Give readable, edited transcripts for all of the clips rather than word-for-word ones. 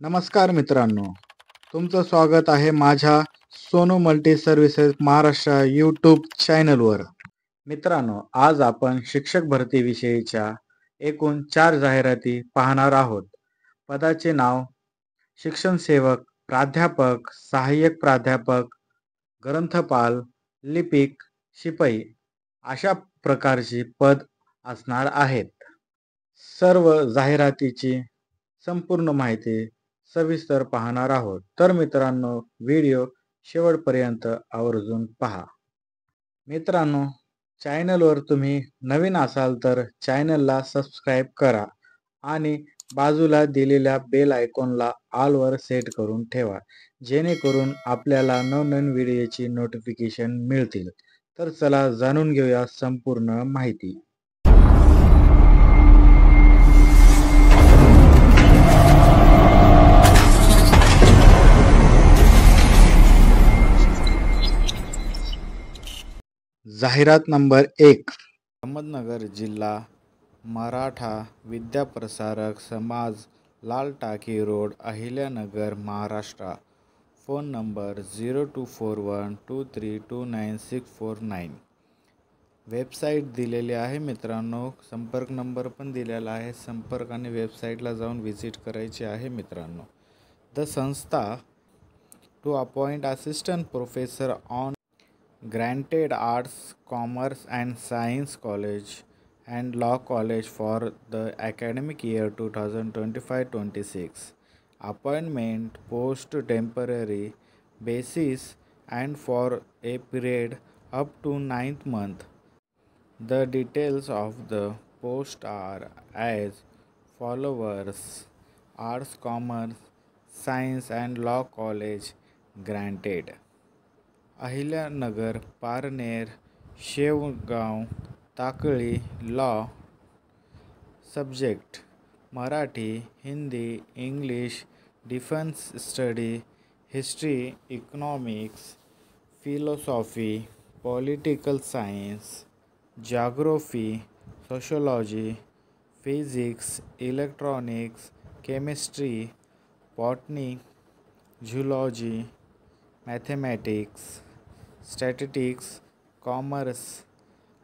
नमस्कार मित्रांनो, तुमचं स्वागत आहे माझ्या Sonu multi services Maharashtra YouTube चॅनलवर. मित्रांनो, आज आपण शिक्षक भरतीविषयीच्या एकूण 4 जाहिराती पाहणार आहोत. पदाचे नाव: शिक्षण सेवक, प्राध्यापक, सहाय्यक प्राध्यापक, ग्रंथपाल, लिपिक, शिपाई अशा प्रकारची पद असणार आहेत. सर्व जाहिरातीची संपूर्ण माहिती सविस्तर पाहणार आहोत. तर मित्रांनो, व्हिडिओ शेवटपर्यंत आवर्जून पहा. मित्रांनो, चॅनलवर तुम्ही नवीन असाल तर चॅनलला सबस्क्राईब करा आणि बाजूला दिलेल्या बेल आयकॉनला ऑलवर सेट करून ठेवा, जेणेकरून आपल्याला नवनवीन व्हिडिओची नोटिफिकेशन मिळतील. तर चला जाणून घेऊया संपूर्ण माहिती. जाहिरात नंबर 1. अहमदनगर जिल्हा, मराठा विद्याप्रसारक समाज, लाल टाकी road, Ahilyanagar, Maharashtra. Phone number 0241232969. Website दिलेली आहे मित्रांनो. संपर्क नंबर पण दिलेला आहे. संपर्क आणि वेबसाईटला जाऊन व्हिजिट करायची आहे मित्रांनो. द संस्था to appoint assistant professor on granted Arts, Commerce and Science College and Law College for the academic year 2025-26. Appointment post temporary basis and for a period up to 9th month. The details of the post are as follows: Arts, Commerce, Science and Law College granted. Ahilyanagar, Parner, Shevgaon, Takali. Law subject: Marathi, Hindi, English, defence study, history, economics, philosophy, political science, geography, sociology, physics, electronics, chemistry, botany, zoology, mathematics, statistics, commerce.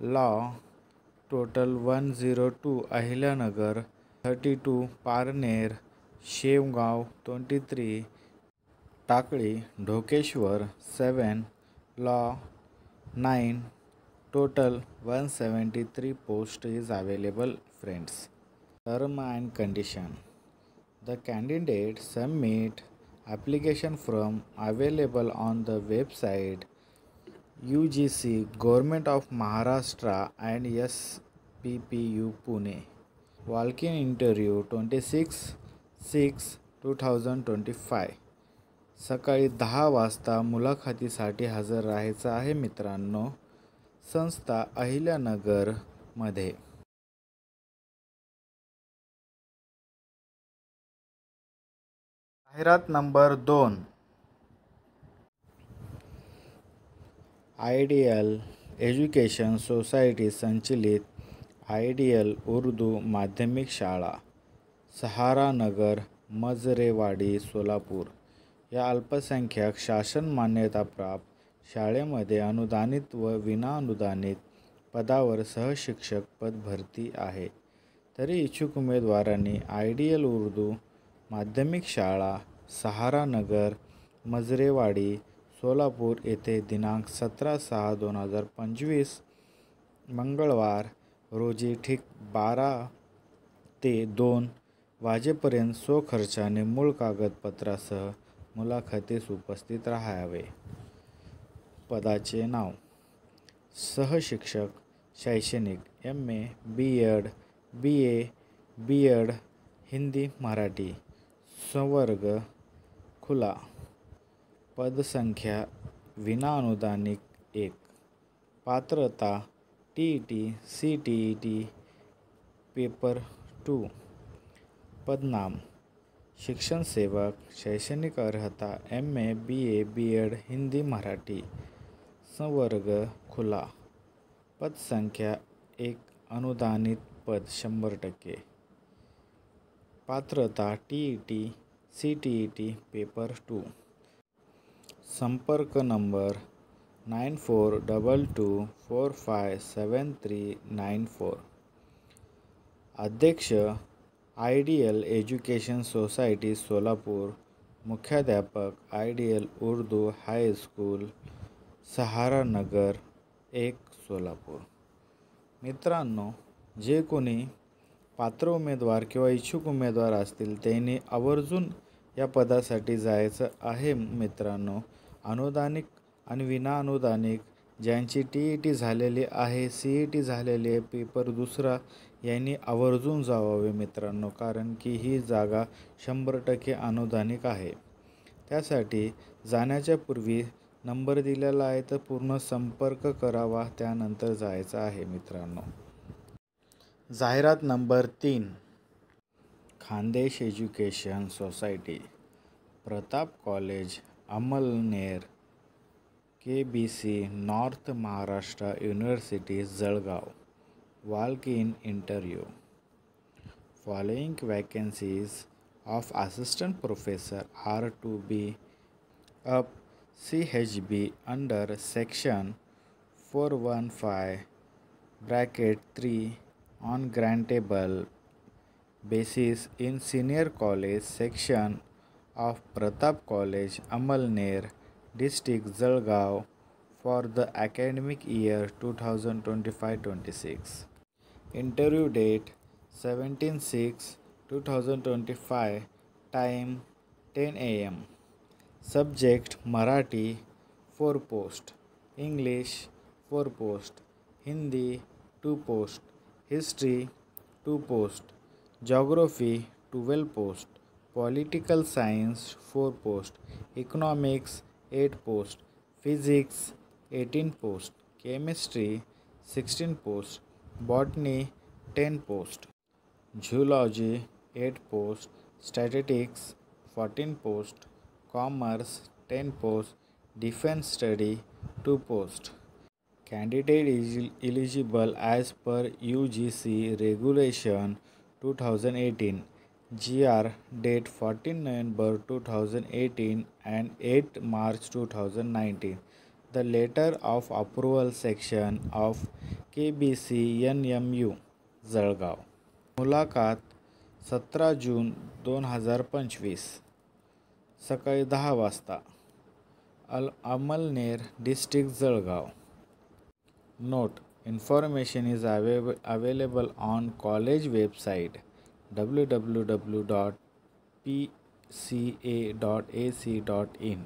Law. Total 102 Ahilyanagar, 32 Parner, Shevgaon 23, Takali, Dhokeshwar 7. Law 9. Total 173 post is available friends. Term and condition: the candidate submit application form available on the website UGC Government of Maharashtra and SPPU Pune. Walk-in interview 26/6/2025. सकाळी 10 वाजता मुलाखतीसाठी हजर राहायचं आहे मित्रांनो. संस्था अहिल्यानगर मध्ये. जाहिरात नंबर 2. आयडियल एज्युकेशन सोसायटी संचलित आयडियल उर्दू माध्यमिक शाळा, सहारानगर, मजरेवाडी, सोलापूर या अल्पसंख्याक शासन मान्यताप्राप्त शाळेमध्ये अनुदानित व विनाअनुदानित पदावर सहशिक्षक पद भरती आहे. तरी इच्छुक उमेदवारांनी आयडियल उर्दू माध्यमिक शाळा, सहारानगर, मजरेवाडी, सोलापूर येथे दिनांक 17/6/2025 मंगळवार रोजी ठीक 12 ते 2 वाजेपर्यंत स्वखर्चाने मूळ कागदपत्रासह मुलाखतीस उपस्थित राहावे. पदाचे नाव: सहशिक्षक, शैक्षणिक: MA, B.Ed, BA, B.Ed, Hindi, Marathi. संवर्ग: खुला. पदसंख्या: विनाअनुदानित 1. पात्रता: TET, CTET, पेपर 2. पदनाम: शिक्षण सेवक. शैक्षणिक अर्हता: MA, BA, B.Ed, Hindi, Marathi. संवर्ग: खुला. पदसंख्या: 1. अनुदानित पद 100%. पात्रता: TET, CTET पेपर 2. संपर्क नंबर 9422457394. अध्यक्ष आयडियल एज्युकेशन सोसायटी सोलापूर. मुख्याध्यापक आयडियल उर्दू हायस्कूल सहारानगर 1 सोलापूर. मित्रांनो, जे कोणी पात्र उमेदवार किंवा इच्छुक उमेदवार असतील त्यांनी आवर्जून या पदासाठी जायचं आहे. मित्रांनो, अनुदानिक आणि विनाअनुदानिक ज्यांची TET झालेली आहे, CET झालेली आहे, पेपर दुसरा, यांनी आवर्जून जावावे मित्रांनो, कारण की ही जागा 100% अनुदानिक आहे. त्यासाठी जाण्याच्या पूर्वी नंबर दिलेला आहे, तर पूर्ण संपर्क करावा, त्यानंतर जायचं आहे मित्रांनो. जाहिरात number 3. Khandesh education society, Pratap college Amalner, KBC north Maharashtra university Jalgaon. Walk in interview. Following vacancies of assistant professor are to be up CHB under section 415(3) on grantable basis in senior college section of Pratap College Amalner district Jalgaon for the academic year 2025-26. Interview date 17/6/2025. Time 10 AM. Subject Marathi 4 post, English 4 post, Hindi 2 post, History 2 post, Geography 12 post, Political Science 4 post, Economics 8 post, Physics 18 post, Chemistry 16 post, Botany 10 post, Zoology 8 post, Statistics 14 post, Commerce 10 post, Defense Study 2 post. Candidate is eligible as per UGC Regulation 2018, GR date 14 November 2018 and 8 March 2019. The letter of approval section of KBC NMU Jalgaon. मुलाखत 17 जून 2025 सकाळी 10 वाजता. Amalner district Jalgaon. Note: information is available on college website www.pca.ac.in.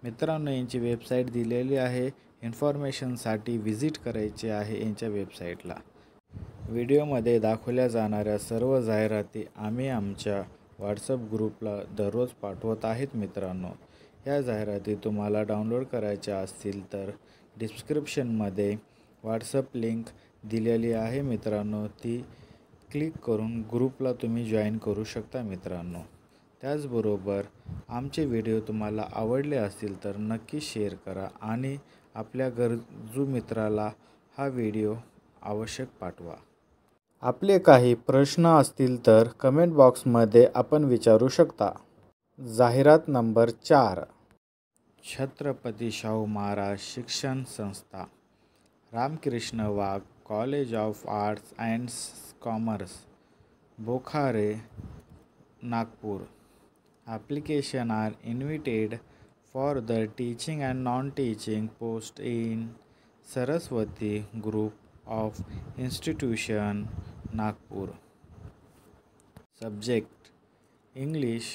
मित्रांनो, यांची website दिलेली आहे. इन्फॉर्मेशनसाठी visit करायचे आहे यांच्या वेबसाईटला. व्हिडिओमध्ये दाखवल्या जाणाऱ्या सर्व जाहिराती आम्ही आमच्या व्हॉट्सअप ग्रुपला दररोज पाठवत आहेत मित्रांनो. या जाहिराती तुम्हाला डाउनलोड करायच्या असतील तर डिस्क्रिप्शनमध्ये व्हॉट्सअप लिंक दिलेली आहे मित्रांनो. ती क्लिक करून ग्रुपला तुम्ही जॉईन करू शकता मित्रांनो. त्याचबरोबर आमचे व्हिडिओ तुम्हाला आवडले असतील तर नक्की शेअर करा आणि आपल्या गरजू मित्राला हा व्हिडिओ आवश्यक पाठवा. आपले काही प्रश्न असतील तर कमेंट बॉक्समध्ये आपण विचारू शकता. जाहिरात नंबर 4. छत्रपती शाहू महाराज शिक्षण संस्था, Ramkrishna Wagh college of arts and commerce, Bokhare, Nagpur. Application are invited for the teaching and non-teaching post in Saraswati Group of Institution, Nagpur. Subject: English,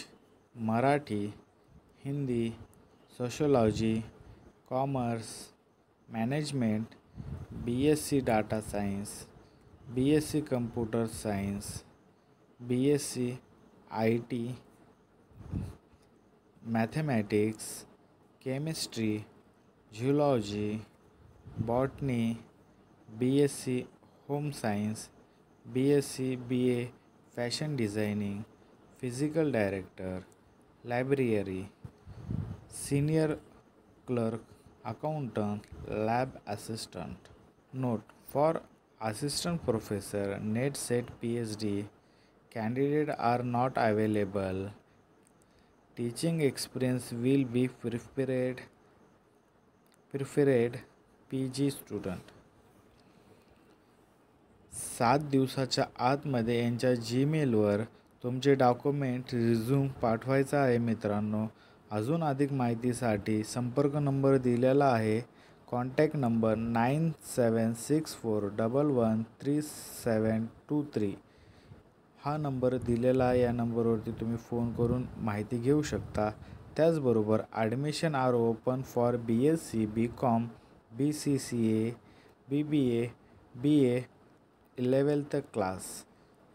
Marathi, Hindi, Sociology, Commerce, Management, BSc Data Science, BSc Computer Science, BSc IT, Mathematics, Chemistry, Zoology, Botany, BSc Home Science, BSc BA Fashion Designing, Physical Director, Library, Senior Clerk, Accountant, Lab Assistant. Note: for Assistant Professor NET SET PhD candidates are not available teaching experience will be preferred PG student. 7 दिवसाच्या आतमध्ये यांच्या जीमेलवर तुमचे document resume पाठवायचा आहे मित्रांनो. अजून अधिक माहितीसाठी संपर्क नंबर दिलेला आहे. कॉन्टॅक्ट नंबर 9764113723 हा नंबर दिलेला आहे. या नंबरवरती तुम्ही फोन करून माहिती घेऊ शकता. त्याचबरोबर admission are open for BSc, BCom, BCCA, BBA, BA 11th class.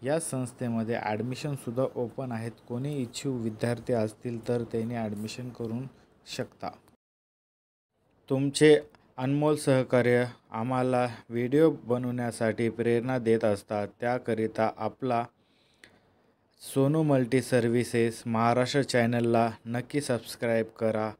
या संस्थेमध्ये ॲडमिशनसुद्धा ओपन आहेत. कोणी इच्छुक विद्यार्थी असतील तर त्यांनी ॲडमिशन करू शकता. तुमचे अनमोल सहकार्य आम्हाला व्हिडिओ बनवण्यासाठी प्रेरणा देत असतात. त्याकरिता आपला सोनू मल्टी सर्व्हिसेस महाराष्ट्र चॅनलला नक्की सबस्क्राईब करा.